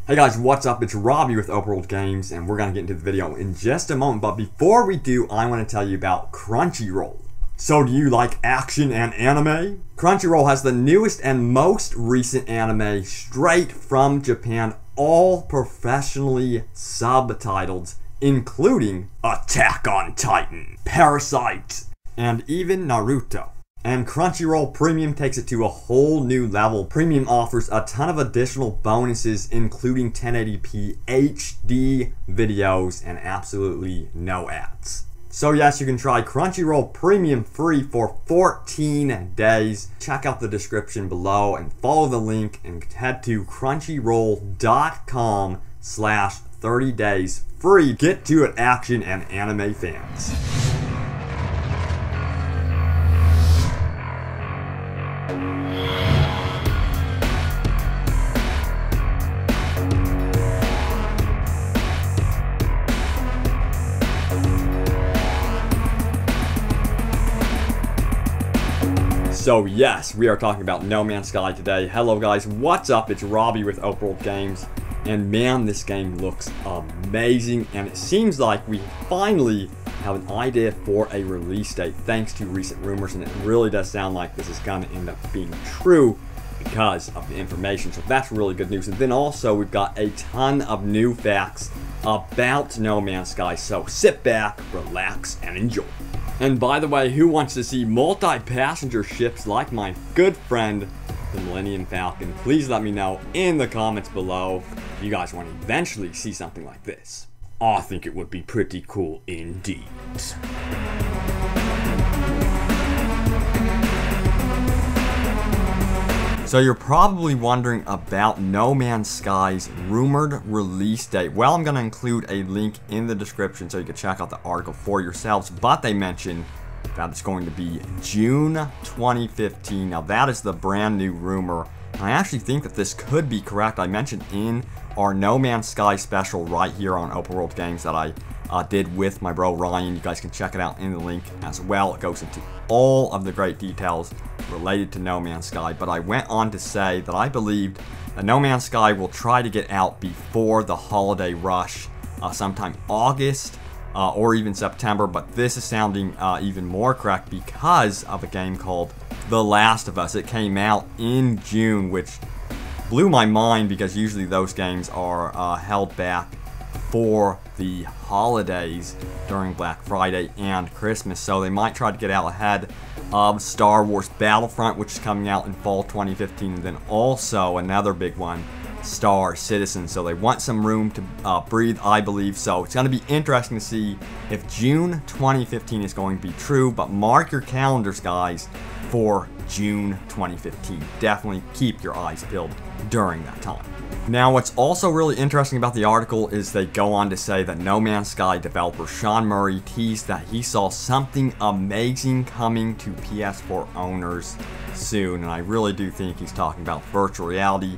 Hey guys, what's up? It's Robbie with Overworld Games, and we're going to get into the video in just a moment. But before we do, I want to tell you about Crunchyroll. So do you like action and anime? Crunchyroll has the newest and most recent anime straight from Japan, all professionally subtitled, including Attack on Titan, Parasite, and even Naruto. And Crunchyroll Premium takes it to a whole new level. Premium offers a ton of additional bonuses, including 1080p HD videos and absolutely no ads. So yes, you can try Crunchyroll Premium free for 14 days. Check out the description below and follow the link and head to crunchyroll.com/30 days free. Get to it, action and anime fans. So yes, we are talking about No Man's Sky today. Hello guys, what's up? It's Robbie with Overworld Games. And man, this game looks amazing. And it seems like we finally have an idea for a release date thanks to recent rumors. And it really does sound like this is going to end up being true because of the information. So that's really good news. And then also we've got a ton of new facts about No Man's Sky. So sit back, relax, and enjoy. And by the way, who wants to see multi-passenger ships like my good friend, the Millennium Falcon? Please let me know in the comments below if you guys want to eventually see something like this. I think it would be pretty cool indeed. So you're probably wondering about No Man's Sky's rumored release date. Well, I'm going to include a link in the description so you can check out the article for yourselves. But they mention that it's going to be June 2015. Now that is the brand new rumor. And I actually think that this could be correct. I mentioned in our No Man's Sky special right here on Overworld Games that I did with my bro Ryan. You guys can check it out in the link as well. It goes into all of the great details related to No Man's Sky, but I went on to say that I believed that No Man's Sky will try to get out before the holiday rush, sometime August or even September, but this is sounding even more correct because of a game called The Last of Us. It came out in June, which blew my mind because usually those games are held back for the holidays during Black Friday and Christmas, so they might try to get out ahead of Star Wars Battlefront, which is coming out in fall 2015, and then also another big one, Star Citizen. So they want some room to breathe, I believe. So it's going to be interesting to see if June 2015 is going to be true, but mark your calendars, guys, for June 2015. Definitely keep your eyes peeled during that time. Now, what's also really interesting about the article is they go on to say that No Man's Sky developer Sean Murray teased that he saw something amazing coming to PS4 owners soon, and I really do think he's talking about virtual reality.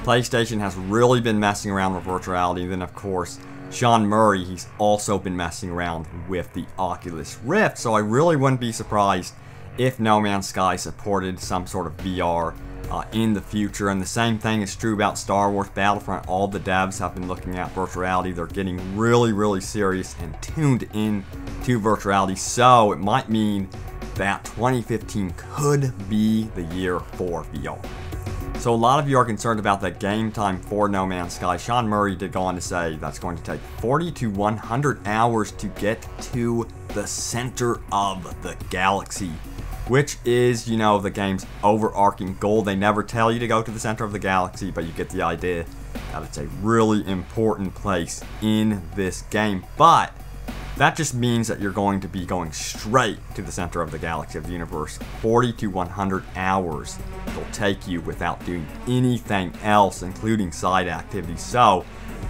PlayStation has really been messing around with virtual reality, and then of course Sean Murray, he's also been messing around with the Oculus Rift, so I really wouldn't be surprised if No Man's Sky supported some sort of VR in the future. And the same thing is true about Star Wars Battlefront. All the devs have been looking at virtual reality. They're getting really serious and tuned in to virtual reality, so it might mean that 2015 could be the year for VR. So a lot of you are concerned about the game time for No Man's Sky. Sean Murray did go on to say that's going to take 40 to 100 hours to get to the center of the galaxy, which is, you know, the game's overarching goal. They never tell you to go to the center of the galaxy, but you get the idea that it's a really important place in this game. But that just means that you're going to be going straight to the center of the galaxy of the universe. 40 to 100 hours it'll take you without doing anything else, including side activities. So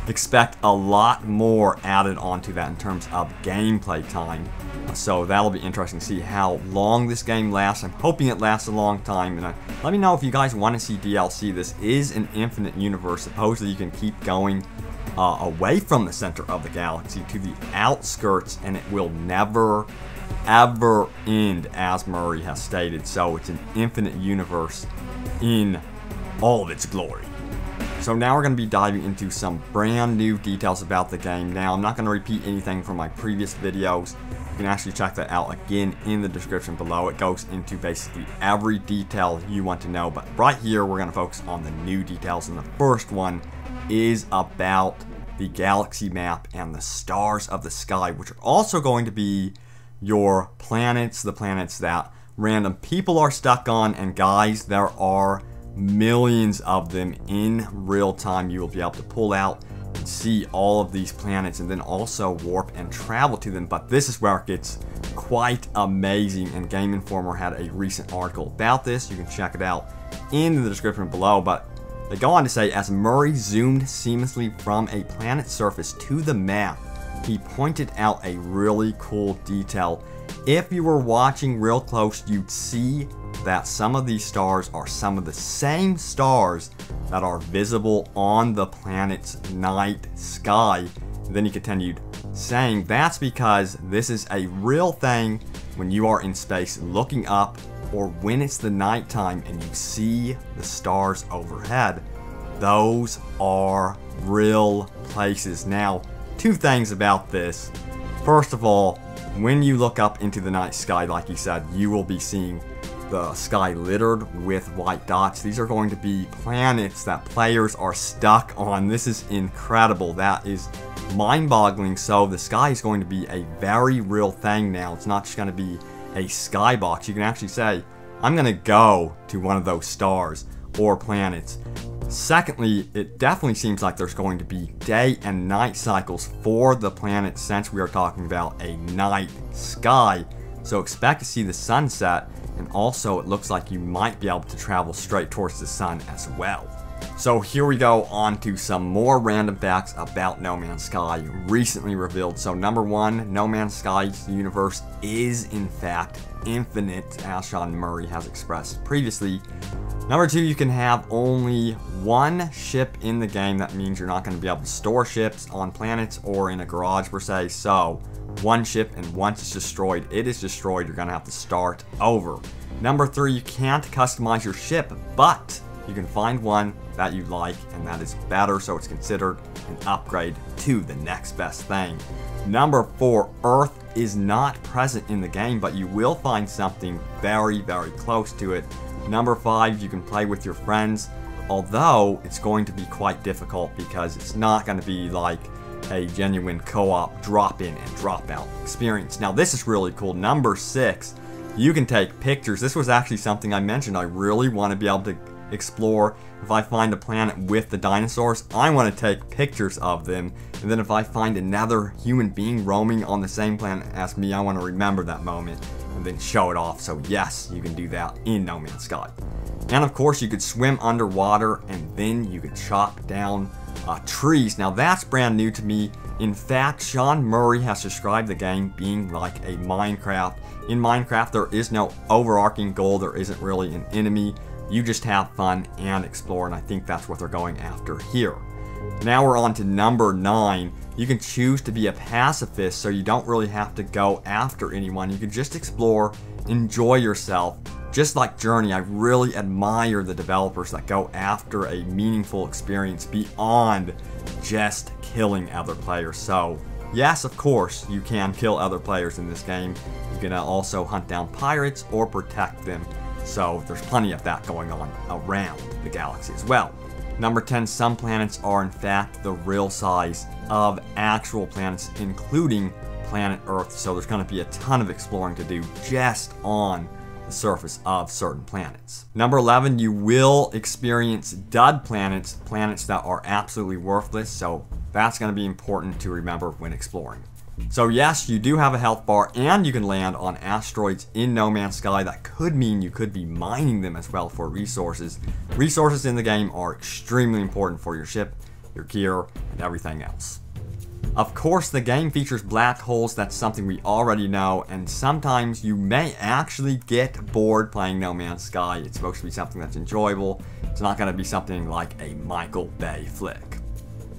expect a lot more added onto that in terms of gameplay time. So that'll be interesting to see how long this game lasts. I'm hoping it lasts a long time. And let me know if you guys want to see DLC. This is an infinite universe. Supposedly you can keep going away from the center of the galaxy to the outskirts, and it will never ever end, as Murray has stated. So it's an infinite universe in all of its glory. So now we're going to be diving into some brand new details about the game. Now, I'm not going to repeat anything from my previous videos. You can actually check that out again in the description below. It goes into basically every detail you want to know. But right here, we're going to focus on the new details. And the first one is about the galaxy map and the stars of the sky, which are also going to be your planets, the planets that random people are stuck on. And guys, there are millions of them in real time. You will be able to pull out and see all of these planets and then also warp and travel to them. But this is where it gets quite amazing, and Game Informer had a recent article about this. You can check it out in the description below. But they go on to say, as Murray zoomed seamlessly from a planet's surface to the map, he pointed out a really cool detail. If you were watching real close, you'd see that some of these stars are some of the same stars that are visible on the planet's night sky. And then he continued saying that's because this is a real thing when you are in space looking up, or when it's the nighttime and you see the stars overhead. Those are real places. Now, two things about this. First of all, when you look up into the night sky, like he said, you will be seeing the sky littered with white dots. These are going to be planets that players are stuck on. This is incredible. That is mind-boggling. So the sky is going to be a very real thing now. It's not just going to be a skybox. You can actually say, I'm going to go to one of those stars or planets. Secondly, it definitely seems like there's going to be day and night cycles for the planet, since we are talking about a night sky. So expect to see the sunset, and also it looks like you might be able to travel straight towards the sun as well. So here we go on to some more random facts about No Man's Sky recently revealed. So number one, No Man's Sky's universe is in fact infinite, as Sean Murray has expressed previously. Number two, you can have only one ship in the game. That means you're not going to be able to store ships on planets or in a garage per se. So one ship, and once it's destroyed, it is destroyed. You're going to have to start over. Number three, you can't customize your ship, but you can find one that you like and that is better, so it's considered an upgrade to the next best thing. Number four, Earth is not present in the game, but you will find something very, very close to it. Number five, you can play with your friends, although it's going to be quite difficult because it's not going to be like a genuine co-op drop-in and drop-out experience. Now this is really cool. Number six, you can take pictures. This was actually something I mentioned. I really want to be able to explore. If I find a planet with the dinosaurs, I want to take pictures of them. And then if I find another human being roaming on the same planet as me, I want to remember that moment and then show it off. So yes, you can do that in No Man's Sky. And of course, you could swim underwater, and then you could chop down trees. Now that's brand new to me. In fact, Sean Murray has described the game being like a Minecraft. In Minecraft, there is no overarching goal. There isn't really an enemy. You just have fun and explore, and I think that's what they're going after here. Now we're on to number 9. You can choose to be a pacifist, so you don't really have to go after anyone. You can just explore, enjoy yourself. Just like Journey, I really admire the developers that go after a meaningful experience beyond just killing other players. So yes, of course, you can kill other players in this game. You can also hunt down pirates or protect them. So there's plenty of that going on around the galaxy as well. Number 10, some planets are in fact the real size of actual planets, including planet Earth. So there's going to be a ton of exploring to do just on the surface of certain planets. Number 11, you will experience dud planets, planets that are absolutely worthless. So that's going to be important to remember when exploring. So yes, you do have a health bar, and you can land on asteroids in No Man's Sky. That could mean you could be mining them as well for resources. Resources in the game are extremely important for your ship, your gear, and everything else. Of course, the game features black holes. That's something we already know, and sometimes you may actually get bored playing No Man's Sky. It's supposed to be something that's enjoyable. It's not going to be something like a Michael Bay flick.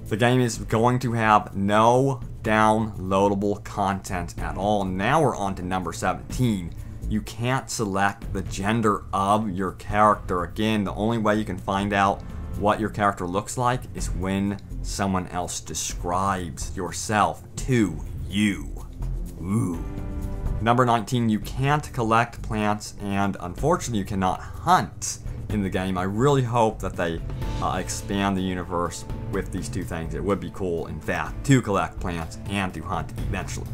The game is going to have no downloadable content at all. Now we're on to number 17. You can't select the gender of your character. Again, the only way you can find out what your character looks like is when someone else describes yourself to you. Ooh. Number 19, you can't collect plants, and unfortunately you cannot hunt in the game. I really hope that they expand the universe with these two things. It would be cool, in fact, to collect plants and to hunt eventually.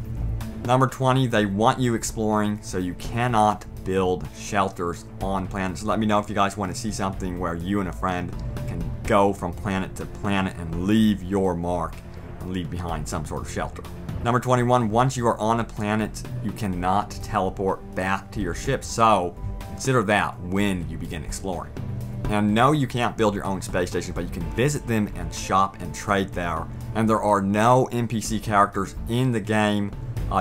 Number 20, they want you exploring, so you cannot build shelters on planets. Let me know if you guys want to see something where you and a friend can go from planet to planet and leave your mark and leave behind some sort of shelter. Number 21, once you are on a planet, you cannot teleport back to your ship, so consider that when you begin exploring. And no, you can't build your own space station, but you can visit them and shop and trade there. And there are no NPC characters in the game.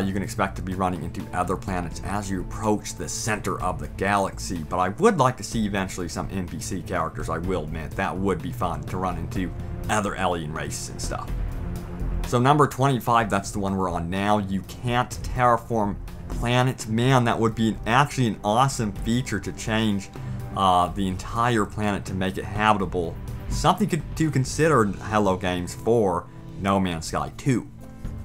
You can expect to be running into other planets as you approach the center of the galaxy. But I would like to see eventually some NPC characters, I will admit. That would be fun to run into other alien races and stuff. So number 25, that's the one we're on now. You can't terraform planets. Man, that would be actually an awesome feature to change the entire planet to make it habitable. Something to consider, Hello Games, for No Man's Sky 2.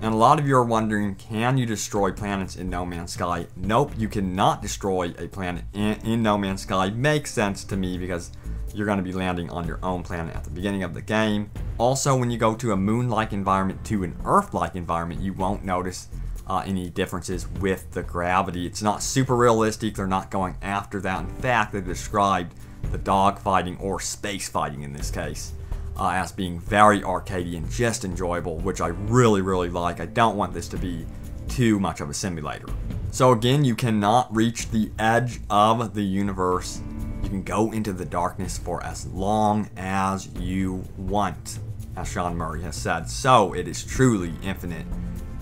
And a lot of you are wondering, can you destroy planets in No Man's Sky? Nope, you cannot destroy a planet in No Man's Sky. Makes sense to me because you're going to be landing on your own planet at the beginning of the game. Also, when you go to a moon-like environment to an Earth-like environment, you won't notice any differences with the gravity. It's not super realistic. They're not going after that. In fact, they described the dogfighting, or space fighting in this case, as being very arcadey and just enjoyable, which I really like. I don't want this to be too much of a simulator. So again, you cannot reach the edge of the universe. You can go into the darkness for as long as you want, as Sean Murray has said. So it is truly infinite.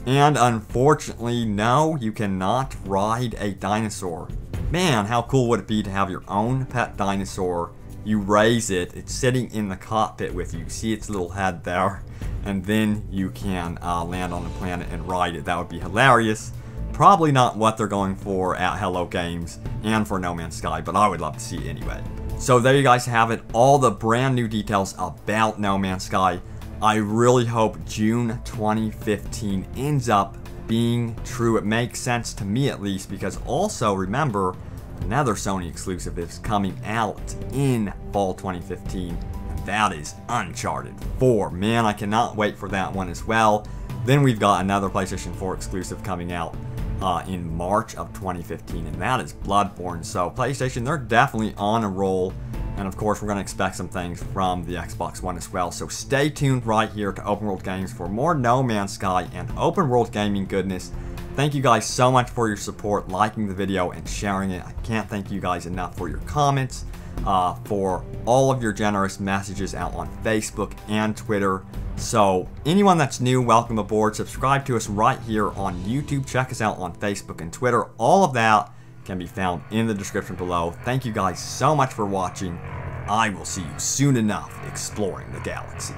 And unfortunately, no, you cannot ride a dinosaur. Man, how cool would it be to have your own pet dinosaur? You raise it, it's sitting in the cockpit with you. See its little head there? And then you can land on the planet and ride it. That would be hilarious. Probably not what they're going for at Hello Games and for No Man's Sky, but I would love to see it anyway. So there you guys have it, all the brand new details about No Man's Sky. I really hope June 2015 ends up being true. It makes sense to me at least, because also remember, another Sony exclusive is coming out in fall 2015, and that is Uncharted 4. Man, I cannot wait for that one as well. Then we've got another PlayStation 4 exclusive coming out in March of 2015, and that is Bloodborne. So PlayStation, they're definitely on a roll. And of course, we're going to expect some things from the Xbox One as well. So stay tuned right here to Open World Games for more No Man's Sky and open world gaming goodness. Thank you guys so much for your support, liking the video and sharing it. I can't thank you guys enough for your comments, for all of your generous messages out on Facebook and Twitter. So anyone that's new, welcome aboard. Subscribe to us right here on YouTube. Check us out on Facebook and Twitter. All of that can be found in the description below. Thank you guys so much for watching. I will see you soon enough exploring the galaxy.